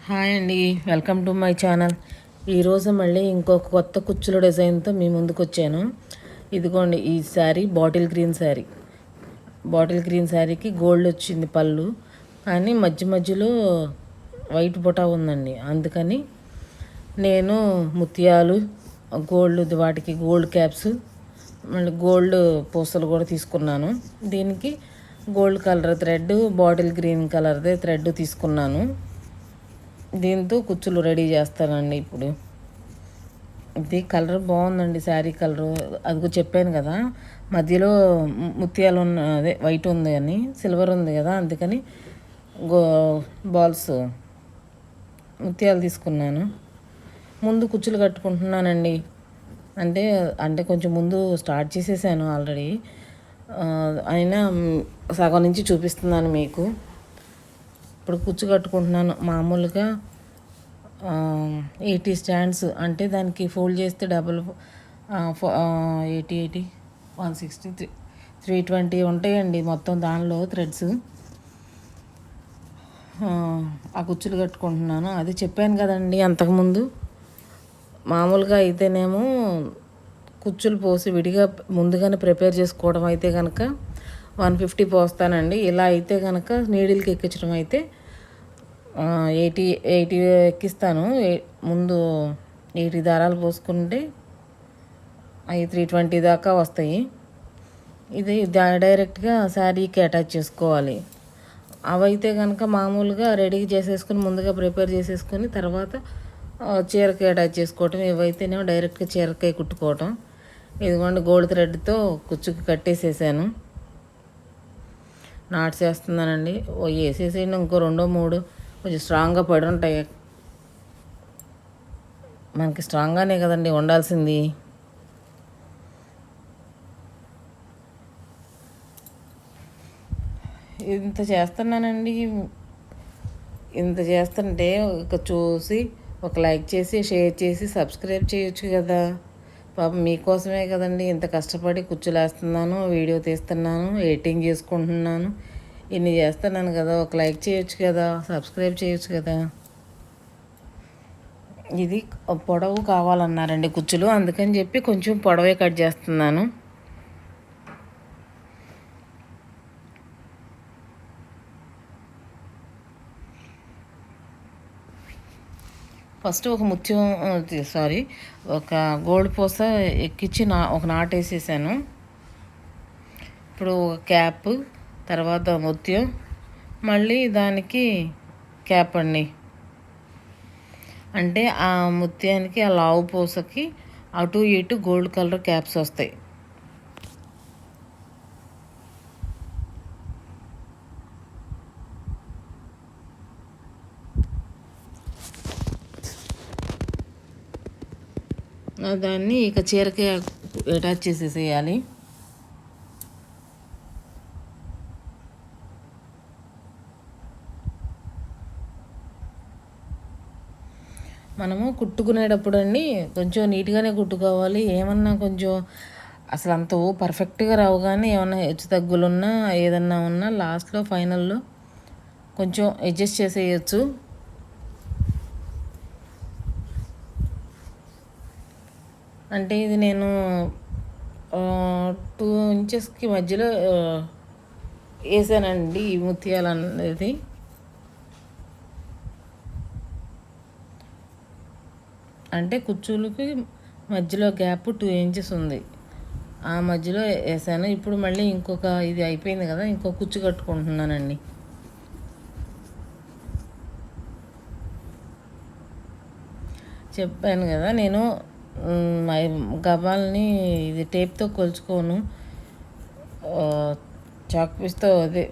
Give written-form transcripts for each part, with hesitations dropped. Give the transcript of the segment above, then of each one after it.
Hi అండి, welcome to my channel. ఈరోజు మళ్ళీ ఇంకొక కొత్త కుచ్చుల డిజైన్తో మీ ముందుకు వచ్చాను. ఇదిగోండి, ఈ శారీ బాటిల్ గ్రీన్ శారీకి గోల్డ్ వచ్చింది పళ్ళు, కానీ మధ్య మధ్యలో వైట్ బుటా ఉందండి. అందుకని నేను ముత్యాలు గోల్డ్, వాటికి గోల్డ్ క్యాప్స్, మళ్ళీ గోల్డ్ పూసలు కూడా తీసుకున్నాను. దీనికి gold colour thread, bottle green కలర్దే థ్రెడ్ తీసుకున్నాను. దీంతో కుచ్చులు రెడీ చేస్తానండి. ఇప్పుడు ఇది కలర్ బాగుందండి, శారీ కలరు. అది చెప్పాను కదా, మధ్యలో ముత్యాలు అదే వైట్ ఉంది అని, సిల్వర్ ఉంది కదా, అందుకని బాల్స్ ముత్యాలు తీసుకున్నాను. ముందు కుచ్చులు కట్టుకుంటున్నానండి. అంటే అంటే కొంచెం ముందు స్టార్ట్ చేసేసాను ఆల్రెడీ, అయినా సగం నుంచి చూపిస్తున్నాను మీకు. ఇప్పుడు కుచ్చు కట్టుకుంటున్నాను. మామూలుగా 80 స్టాండ్స్, అంటే దానికి ఫోల్డ్ చేస్తే డబుల్ 80 160 320 ఉంటాయండి మొత్తం దానిలో థ్రెడ్స్. ఆ కుచ్చులు కట్టుకుంటున్నాను. అది చెప్పాను కదండి అంతకుముందు. మామూలుగా అయితేనేమో కుచ్చులు పోసి విడిగా ముందుగానే ప్రిపేర్ చేసుకోవడం అయితే కనుక 150 పోస్తానండి. ఇలా అయితే కనుక నీడిల్కి ఎక్కించడం అయితే 80 ఎక్కిస్తాను. ముందు 80 దారాలు పోసుకుంటే అవి 320 దాకా వస్తాయి. ఇది డైరెక్ట్గా శారీకి అటాచ్ చేసుకోవాలి. అవైతే కనుక మామూలుగా రెడీ చేసేసుకుని ముందుగా ప్రిపేర్ చేసేసుకొని తర్వాత చీరకి అటాచ్ చేసుకోవటం. ఇవైతేనేమో డైరెక్ట్గా చీరకాయ కుట్టుకోవటం. ఇదిగోండి, గోల్డ్ థ్రెడ్తో కుచ్చుకి కట్టేసేసాను. నాట్స్ వేస్తున్నానండి. వేసేసేయండి, ఇంకో 2-3 కొంచెం స్ట్రాంగ్గా పడి ఉంటాయి. మనకి స్ట్రాంగ్గానే కదండి ఉండాల్సింది. ఇంత చేస్తున్నానండి. ఇంత చేస్తుంటే ఒక చూసి ఒక లైక్ చేసి, షేర్ చేసి, సబ్స్క్రైబ్ చేయొచ్చు కదా. పాపం మీకోసమే కదండి ఇంత కష్టపడి కుచ్చులేస్తున్నాను, వీడియో తీస్తున్నాను, ఎడిటింగ్ చేసుకుంటున్నాను, ఇన్ని చేస్తున్నాను కదా. ఒక లైక్ చేయొచ్చు కదా, సబ్స్క్రైబ్ చేయొచ్చు కదా. ఇది పొడవు కావాలన్నారండి కుచ్చులు, అందుకని చెప్పి కొంచెం పొడవే కట్ చేస్తున్నాను. ఫస్ట్ ఒక ఒక గోల్డ్ పూస ఎక్కించి ఒక నాటు వేసేసాను. ఇప్పుడు ఒక క్యాప్, తర్వాత ముత్యం, మళ్ళీ దానికి క్యాప్ అండి. అంటే ఆ ముత్యానికి ఆ లావు పూసకి అటు ఇటు గోల్డ్ కలర్ క్యాప్స్ వస్తాయి. దాన్ని ఇక చీరకి అటాచ్ చేసేసేయాలి. మనము కుట్టుకునేటప్పుడు అండి కొంచెం నీట్గానే కుట్టుకోవాలి. ఏమన్నా కొంచెం అసలు అంత పర్ఫెక్ట్గా రావు, కానీ ఏమన్నా హెచ్చు తగ్గులున్నా ఏదన్నా ఉన్నా లాస్ట్లో ఫైనల్లో కొంచెం అడ్జస్ట్ చేసేయచ్చు. అంటే ఇది నేను 2 ఇంచెస్కి మధ్యలో వేసానండి ఈ ముత్యాలు అనేది. అంటే కుచ్చులకి మధ్యలో గ్యాప్ 2 ఇంచెస్ ఉంది, ఆ మధ్యలో వేసాను. ఇప్పుడు మళ్ళీ ఇంకొక ఇది అయిపోయింది కదా, ఇంకో కుచ్చు కట్టుకుంటున్నానండి. చెప్పాను కదా, నేను గబాల్ని ఇది టేప్తో కొలుచుకోను, చాక్ పీస్తో అదే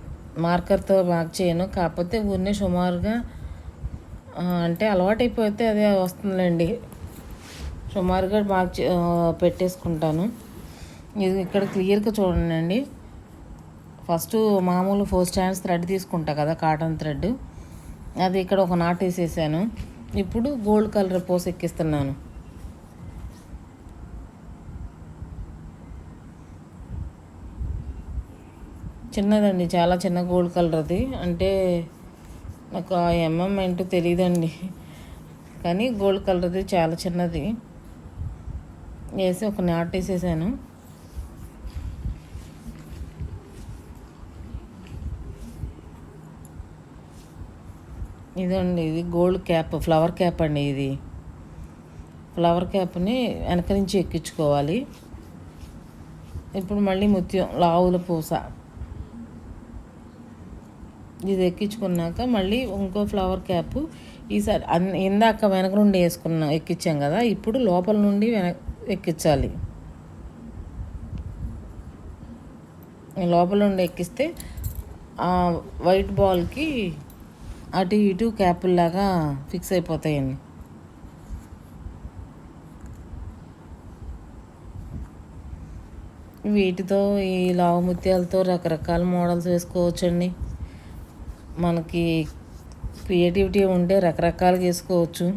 మార్కర్తో మార్క్ చేయను. కాకపోతే ఊరినే సుమారుగా, అంటే అలవాటైపోతే అదే వస్తుందండి, సుమారుగా మార్క్ పెట్టేసుకుంటాను. ఇది ఇక్కడ క్లియర్గా చూడండి. ఫస్ట్ మామూలు 4 స్టాండ్స్ థ్రెడ్ తీసుకుంటా కదా, కాటన్ థ్రెడ్, అది ఇక్కడ ఒక నాట్ వేసేసాను. ఇప్పుడు గోల్డ్ కలర్ పూస ఎక్కిస్తున్నాను. చిన్నదండి, చాలా చిన్న గోల్డ్ కలర్ అది. అంటే నాకు ఆ ఏంటో తెలియదండి, కానీ గోల్డ్ కలర్ది చాలా చిన్నది వేసి ఒక నాట్ వేసేసాను. ఇదండి, ఇది గోల్డ్ క్యాప్, ఫ్లవర్ క్యాప్ అండి. ఇది ఫ్లవర్ క్యాప్ని వెనక నుంచి ఎక్కించుకోవాలి. ఇప్పుడు మళ్ళీ ముత్యం లావుల పూస ఇది ఎక్కించుకున్నాక మళ్ళీ ఇంకో ఫ్లవర్ క్యాప్. ఈసారి ఇందాక వెనక నుండి ఎక్కించాం కదా, ఇప్పుడు లోపల నుండి ఎక్కించాలి. లోపల నుండి ఎక్కిస్తే ఆ వైట్ బాల్కి అటు ఇటు క్యాపుల్లాగా ఫిక్స్ అయిపోతాయండి. వీటితో ఈ లావు ముత్యాలతో రకరకాల మోడల్స్ వేసుకోవచ్చండి. మనకి క్రియేటివిటీ ఉంటే రకరకాలుగా వేసుకోవచ్చు.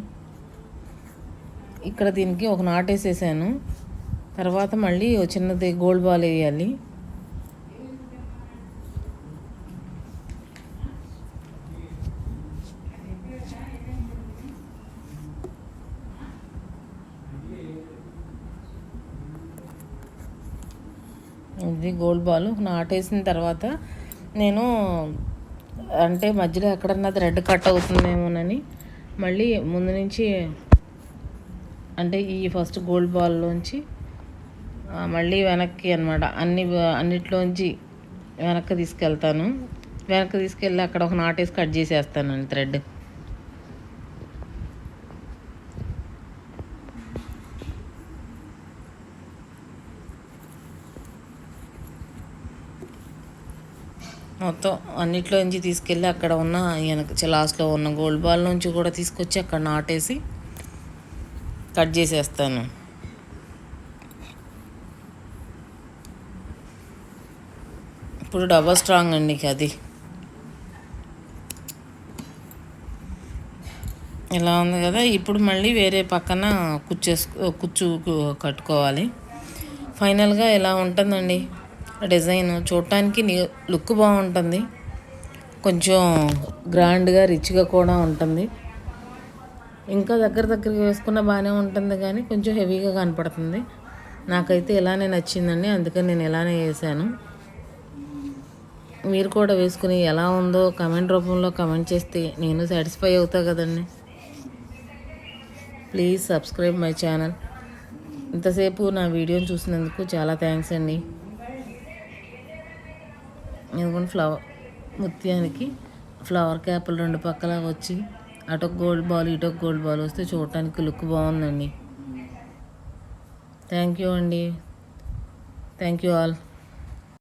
ఇక్కడ దీనికి ఒక నాట్ వేసేసాను. తర్వాత మళ్ళీ చిన్నది గోల్డ్ బాల్ వేయాలి. ఇది గోల్డ్ బాల్ నాటేసిన తర్వాత నేను అంటే మధ్యలో ఎక్కడన్నా థ్రెడ్ కట్ అవుతుందేమోనని మళ్ళీ ముందు నుంచి అంటే ఈ ఫస్ట్ గోల్డ్ బాల్లోంచి మళ్ళీ వెనక్కి అనమాట అన్నిట్లోంచి వెనక్కి తీసుకెళ్తాను. వెనక్కి తీసుకెళ్ళి అక్కడ ఒక నాటేసి కట్ చేసేస్తానండి థ్రెడ్. మొత్తం అన్నిట్లోంచి తీసుకెళ్ళి అక్కడ ఉన్న వెనక లాస్ట్లో ఉన్న గోల్డ్ బాల్ నుంచి కూడా తీసుకొచ్చి అక్కడ నాటేసి కట్ చేసేస్తాను. ఇప్పుడు డబల్ స్ట్రాంగ్ అండి అది. ఇలా ఉంది కదా, ఇప్పుడు మళ్ళీ వేరే పక్కన కుచ్చు కట్టుకోవాలి. ఫైనల్గా ఇలా ఉంటుందండి డిజైన్. చూడటానికి లుక్ బాగుంటుంది, కొంచెం గ్రాండ్గా రిచ్గా కూడా ఉంటుంది. ఇంకా దగ్గరికి వేసుకున్న బాగానే ఉంటుంది, కానీ కొంచెం హెవీగా కనపడుతుంది. నాకైతే ఇలానే నచ్చిందండి, అందుకని నేను ఇలానే వేసాను. మీరు కూడా వేసుకుని ఎలా ఉందో కమెంట్ రూపంలో కమెంట్ చేస్తే నేను సాటిస్ఫై అవుతా కదండి. Please subscribe my channel. ఇంతసేపు నా వీడియోని చూసినందుకు చాలా థ్యాంక్స్ అండి. ఎందుకంటే ముత్యానికి ఫ్లవర్ క్యాపులు రెండు పక్కల వచ్చి అటొక గోల్డ్ బాల్ ఇటొక గోల్డ్ బాల్ వస్తే చూడటానికి లుక్ బాగుందండి. థ్యాంక్ యూ అండి. Thank you all.